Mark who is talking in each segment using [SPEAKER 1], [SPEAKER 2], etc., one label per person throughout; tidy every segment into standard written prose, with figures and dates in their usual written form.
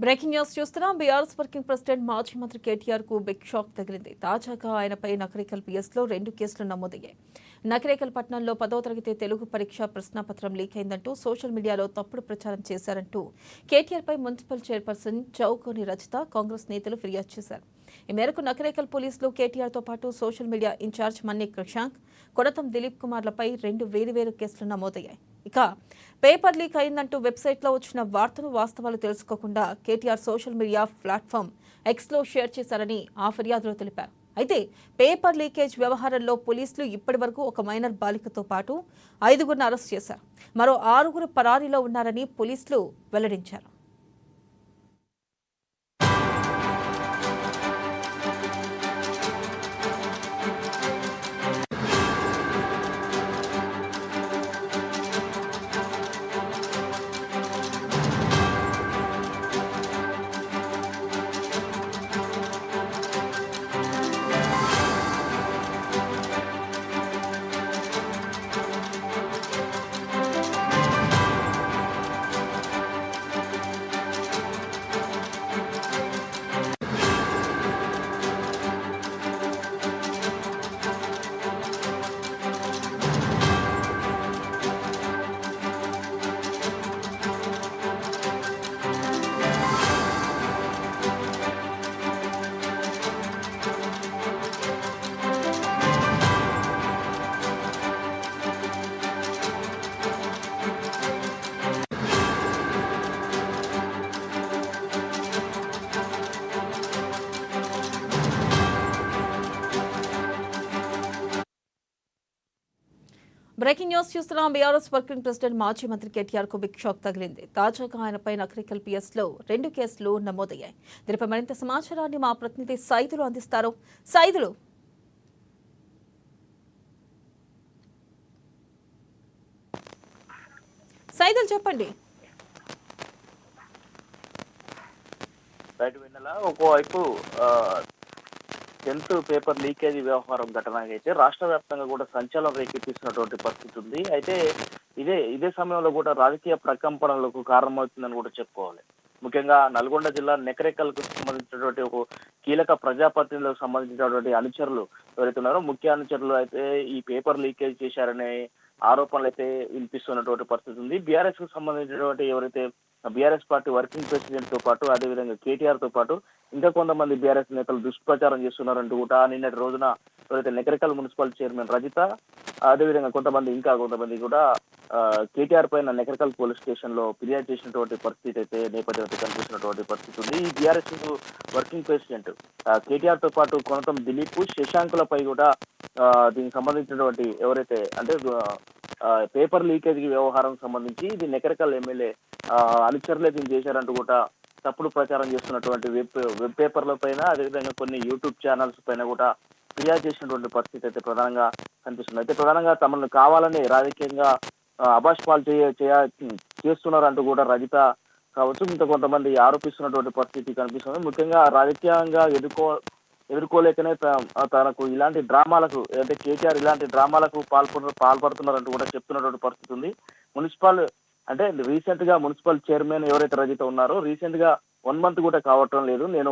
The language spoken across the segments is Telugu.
[SPEAKER 1] బ్రేకింగ్ న్యూస్ చూస్తున్నాం. బీఆర్ఎస్ వర్కింగ్ ప్రెసిడెంట్ మాజీ మంత్రి కేటీఆర్ కు బిగ్ షాక్ తగిలింది. తాజాగా ఆయనపై నకరేకల్ పిఎస్లో 2 కేసులు నమోదయ్యాయి. నకరేకల్ పట్టణంలో 10వ తరగతి తెలుగు పరీక్ష ప్రశ్నాపత్రం లీక్ అయిందంటూ సోషల్ మీడియాలో తప్పుడు ప్రచారం చేశారంటూ కేటీఆర్పై మున్సిపల్ చైర్పర్సన్ చౌకోని రచిత కాంగ్రెస్ నేతలు ఫిర్యాదు చేశారు. ఈ మేరకు నకరేకల్ పోలీసులు కేటీఆర్తో పాటు సోషల్ మీడియా ఇన్ఛార్జ్ మన్ని క్రిషాంక్, కొడతం దిలీప్ కుమార్లపై 2 వేర్వేరు కేసులు నమోదయ్యాయి. ఇక పేపర్ లీక్ అయిందంటూ వెబ్సైట్లో వచ్చిన వార్తలు వాస్తవాలు తెలుసుకోకుండా కేటీఆర్ సోషల్ మీడియా ప్లాట్ఫామ్ ఎక్స్లో షేర్ చేశారని ఆ ఫిర్యాదులో తెలిపారు. అయితే పేపర్ లీకేజ్ వ్యవహారంలో పోలీసులు ఇప్పటి వరకు ఒక మైనర్ బాలికతో పాటు 5గురిని అరెస్ట్ చేశారు. మరో 6గురు పరారీలో ఉన్నారని పోలీసులు వెల్లడించారు. బ్రేకింగ్ న్యూస్ చూస్తున్నాం. బీఆర్ఎస్ వర్కింగ్ ప్రెసిడెంట్ మాజీ మంత్రి కేటీఆర్ కు బిగ్ షాక్ తగిలింది. తాజాగా ఆయనపై నకరేకల్ పిఎస్లో 2 కేసులు నమోదయ్యాయి. దీనిపై మరింత సమాచారాన్ని మా ప్రతినిధి సైదులు అందిస్తారు. సైదులు చెప్పండి.
[SPEAKER 2] ఒకవైపు 10th పేపర్ లీకేజీ వ్యవహారం ఘటన అయితే రాష్ట్ర వ్యాప్తంగా కూడా సంచలనం రేకెత్తిస్తున్నటువంటి పరిస్థితి ఉంది. అయితే ఇదే సమయంలో కూడా రాజకీయ ప్రకంపనలకు కారణమవుతుందని కూడా చెప్పుకోవాలి. ముఖ్యంగా నల్గొండ జిల్లా నెకరేకల్కు సంబంధించినటువంటి ఒక కీలక ప్రజాప్రతినిధులకు సంబంధించినటువంటి అనుచరులు ఎవరైతే ఉన్నారో ముఖ్య అనుచరులు అయితే ఈ పేపర్ లీకేజ్ చేశారనే ఆరోపణలు అయితే వినిపిస్తున్నటువంటి పరిస్థితి ఉంది. బీఆర్ఎస్ కు సంబంధించినటువంటి ఎవరైతే బీఆర్ఎస్ పార్టీ వర్కింగ్ ప్రెసిడెంట్ తో పాటు అదేవిధంగా కేటీఆర్ తో పాటు ఇంకా కొంతమంది బీఆర్ఎస్ నేతలు దుష్ప్రచారం చేస్తున్నారంటూ కూడా నిన్నటి రోజున ఎవరైతే నెకరేకల్ మున్సిపల్ చైర్మన్ రజిత అదేవిధంగా కొంతమంది కూడా కేటీఆర్ పైన నెకరేకల్ పోలీస్ స్టేషన్ లో ఫిర్యాదు చేసినటువంటి పరిస్థితి అయితే నేపథ్యం అయితే కనిపిస్తున్నటువంటి పరిస్థితి ఉంది. ఈ బీఆర్ఎస్ వర్కింగ్ ప్రెసిడెంట్ కేటీఆర్ తో పాటు కొనతం దిలీప్ శశాంకులపై కూడా దీనికి సంబంధించినటువంటి ఎవరైతే అంటే పేపర్ లీకేజ్ వ్యవహారం సంబంధించి ఇది నెకరేకల్ ఎమ్మెల్యే అనుచరులే దీన్ని చేశారంటూ కూడా తప్పుడు ప్రచారం చేస్తున్నటువంటి వెబ్ పేపర్ల పైన అదేవిధంగా కొన్ని యూట్యూబ్ ఛానల్స్ పైన కూడా ఫిర్యాదు చేసినటువంటి పరిస్థితి అయితే ప్రధానంగా కనిపిస్తుంది. అయితే ప్రధానంగా తమను కావాలని రాజకీయంగా అభాష్పాలు చేస్తున్నారంటూ కూడా రజిత కావచ్చు ఇంకా కొంతమంది ఆరోపిస్తున్నటువంటి పరిస్థితి కనిపిస్తుంది. ముఖ్యంగా రాజకీయంగా ఎదుర్కోలేకనే తనకు ఇలాంటి డ్రామాలకు అంటే కేటీఆర్ ఇలాంటి డ్రామాలకు పాల్పడుతున్నారంటూ కూడా చెప్తున్నటువంటి పరిస్థితి ఉంది. మున్సిపల్ అంటే రీసెంట్ గా మున్సిపల్ చైర్మన్ ఎవరైతే రజిత ఉన్నారో రీసెంట్ గా 1 month కూడా కావటం లేదు. నేను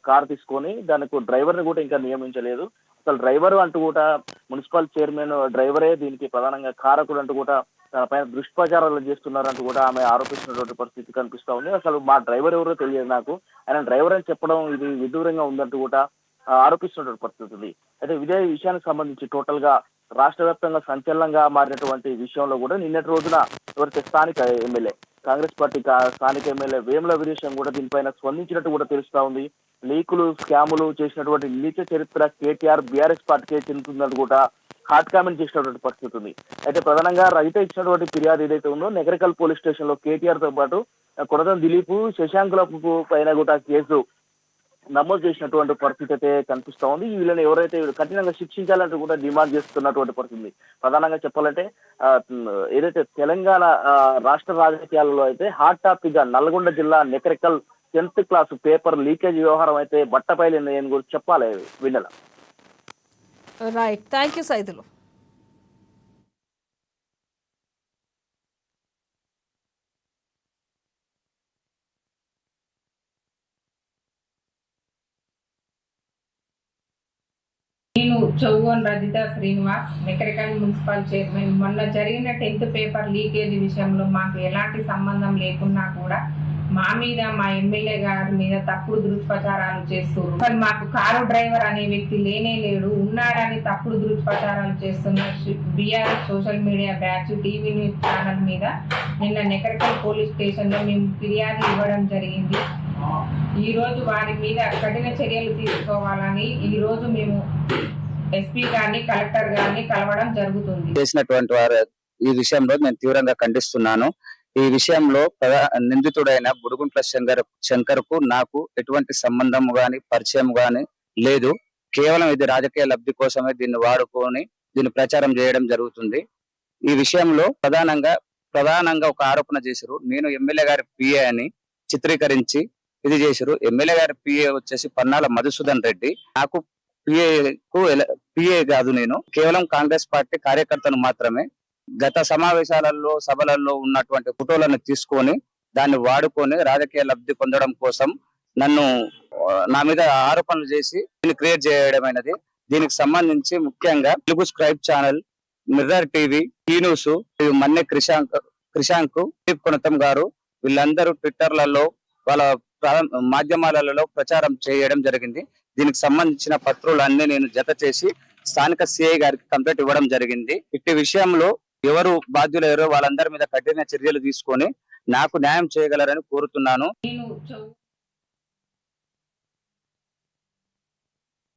[SPEAKER 2] కార్ తీసుకొని దానికి డ్రైవర్ ని కూడా ఇంకా నియమించలేదు. అసలు డ్రైవర్ అంటూ కూడా మున్సిపల్ చైర్మన్ డ్రైవరే దీనికి ప్రధానంగా కారకుడు అంటూ కూడా తన పైన దుష్ప్రచారాలు చేస్తున్నారంటూ కూడా ఆమె ఆరోపిస్తున్నటువంటి పరిస్థితి కనిపిస్తా ఉంది. అసలు మా డ్రైవర్ ఎవరో తెలియదు నాకు, ఆయన డ్రైవర్ అని చెప్పడం ఇది విదూరంగా ఉందంటూ కూడా ఆరోపిస్తున్నటువంటి పరిస్థితి ఉంది. అయితే ఇదే విషయానికి సంబంధించి టోటల్ గా రాష్ట్ర వ్యాప్తంగా సంచలనంగా మారినటువంటి విషయంలో కూడా నిన్నటి రోజున ఎవరైతే స్థానిక ఎమ్మెల్యే కాంగ్రెస్ పార్టీ స్థానిక ఎమ్మెల్యే వేముల వీరేశం కూడా దీనిపైన స్పందించినట్టు కూడా తెలుస్తా ఉంది. లీకులు స్కాములు చేసినటువంటి నీచ చరిత్ర కేటీఆర్ బీఆర్ఎస్ పార్టీకే చెందుతుందని కూడా హాట్ కామెంట్ చేసినటువంటి పరిస్థితి ఉంది. అయితే ప్రధానంగా రజిత ఇచ్చినటువంటి ఫిర్యాదు ఏదైతే ఉందో నెకరేకల్ పోలీస్ స్టేషన్ లో కేటీఆర్ తో పాటు కొడతం దిలీప్ శశాంకులకు పైన కూడా కేసు నమోదు చేసినటువంటి పరిస్థితి అయితే కనిపిస్తా ఉంది. వీళ్ళని ఎవరైతే కఠినంగా శిక్షించాలంటూ కూడా డిమాండ్ చేస్తున్నటువంటి పరిస్థితి. ప్రధానంగా చెప్పాలంటే ఏదైతే తెలంగాణ రాష్ట్ర రాజకీయాలలో అయితే హాట్ టాపిక్ గా నల్గొండ జిల్లా నెకరేకల్ 10th క్లాస్ పేపర్ లీకేజ్ వ్యవహారం అయితే బట్టపైలి గురించి చెప్పాలి విన్నల.
[SPEAKER 1] Right, thank you Saidulu.
[SPEAKER 3] చౌగోన్ రజిత శ్రీనివాస్, మెకరికల్ మున్సిపల్ చైర్మన్. మొన్న జరిగిన 10th పేపర్ లీకేజ్ విషయంలో మాకు ఎలాంటి సంబంధం లేకున్నా కూడా మా మీద, మా ఎమ్మెల్యే గారి మీద తప్పుడు దుష్ప్రచారాలు చేస్తున్నారు. అసలు మాకు కారు డ్రైవర్ అనే వ్యక్తి లేనే లేడు, ఉన్నాడని తప్పుడు దుష్ప్రచారాలు చేస్తున్న BRS social media batch TV news channel మీద నిన్న నెకరికల్ పోలీస్ స్టేషన్ లో మేము ఫిర్యాదు ఇవ్వడం జరిగింది. ఈ రోజు వారి మీద కఠిన చర్యలు తీసుకోవాలని ఈ రోజు మేము ఎస్పీ గారిని, కలెక్టర్ గారిని కలవడం జరుగుతుంది.
[SPEAKER 4] చేసినటువంటి వారు ఈ విషయంలో నేను తీవ్రంగా ఖండిస్తున్నాను. ఈ విషయంలో నిందితుడైన బుడుగుంట్ల శంకర్ కు నాకు ఎటువంటి సంబంధం గాని పరిచయం గాని లేదు. కేవలం ఇది రాజకీయ లబ్ధి కోసమే దీన్ని వాడుకొని దీన్ని ప్రచారం చేయడం జరుగుతుంది. ఈ విషయంలో ప్రధానంగా ఒక ఆరోపణ చేశారు. నేను ఎమ్మెల్యే గారి పిఏ అని చిత్రీకరించి ఇది చేశారు. ఎమ్మెల్యే గారి పిఏ వచ్చేసి పన్నాల మధుసూదన్ రెడ్డి. నాకు పిఏ కాదు, నేను కేవలం కాంగ్రెస్ పార్టీ కార్యకర్తను మాత్రమే. గత సమావేశాలలో, సభలలో ఉన్నటువంటి ఫోటోలను తీసుకొని దాన్ని వాడుకొని రాజకీయ లబ్ధి పొందడం కోసం నా మీద ఆరోపణలు చేసి దీన్ని క్రియేట్ చేయడమైనది. దీనికి సంబంధించి ముఖ్యంగా Telugu scribe channel, mirror TV, ఈ న్యూస్, మన్నె క్రిషాంక్, కొనతం గారు వీళ్ళందరూ ట్విట్టర్లలో వాళ్ళ మాధ్యమాలలో ప్రచారం చేయడం జరిగింది. దీనికి సంబంధించిన పత్రులన్నీ నేను జత చేసి స్థానిక సిఐ గారికి కంప్లైంట్ ఇవ్వడం జరిగింది. ఇట్టి విషయంలో ఎవరు బాధ్యులు వాళ్ళందరి మీద కఠిన చర్యలు తీసుకొని నాకు న్యాయం చేయగలరని కోరుతున్నాను.